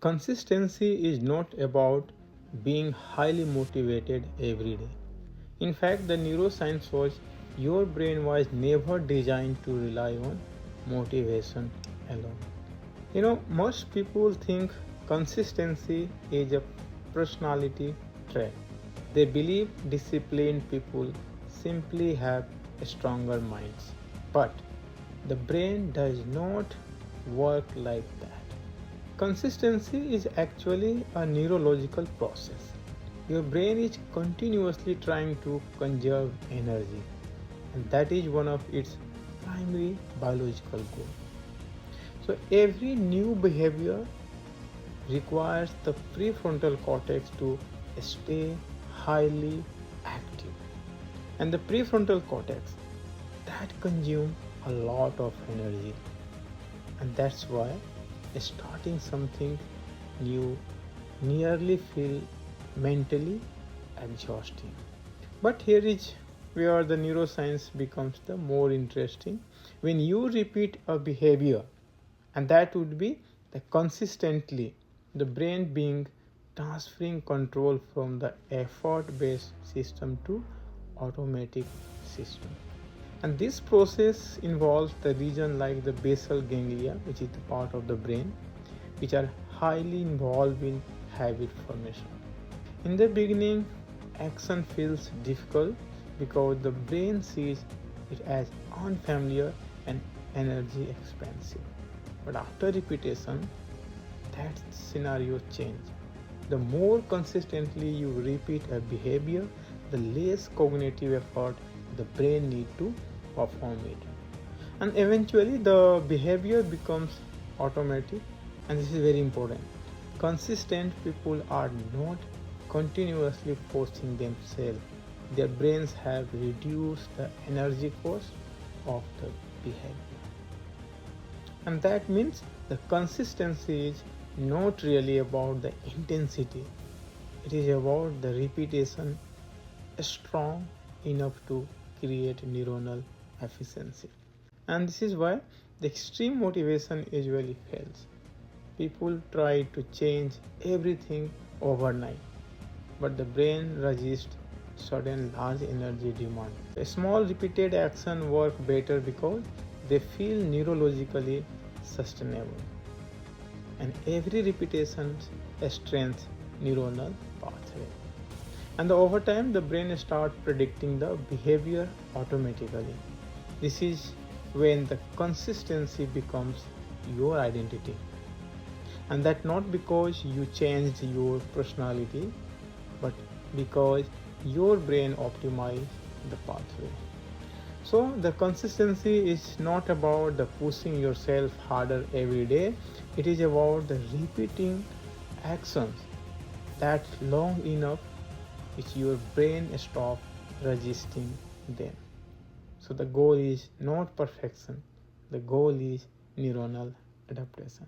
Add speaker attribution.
Speaker 1: Consistency is not about being highly motivated every day. In fact, the neuroscience shows your brain was never designed to rely on motivation alone. Most people think consistency is a personality trait. They believe disciplined people simply have stronger minds. But the brain does not work like that. Consistency is actually a neurological process. Your brain is continuously trying to conserve energy, and that is one of its primary biological goals. So, every new behavior requires the prefrontal cortex to stay highly active. And the prefrontal cortex that consumes a lot of energy, and that's why starting something new nearly feel mentally exhausting. But here is where the neuroscience becomes the more interesting. When you repeat a behavior, and that would be the consistently, the brain being transferring control from the effort based system to automatic system. And this process involves the region like the basal ganglia, which is the part of the brain, which are highly involved in habit formation. In the beginning, action feels difficult because the brain sees it as unfamiliar and energy expensive. But after repetition, that scenario changes. The more consistently you repeat a behavior, the less cognitive effort the brain needs to perform it. And eventually, the behavior becomes automatic, and this is very important. Consistent people are not continuously forcing themselves, their brains have reduced the energy cost of the behavior. And that means the consistency is not really about the intensity, it is about the repetition strong enough to create neuronal efficiency. And this is why the extreme motivation usually fails. People try to change everything overnight, but the brain resists sudden large energy demand. A small repeated action work better because they feel neurologically sustainable, and every repetition strengthens neuronal pathway. And over time, the brain starts predicting the behavior automatically. This is when the consistency becomes your identity, and that not because you changed your personality, but because your brain optimized the pathway. So the consistency is not about the pushing yourself harder every day, it is about the repeating actions that long enough which your brain stops resisting them. So the goal is not perfection, the goal is neuronal adaptation.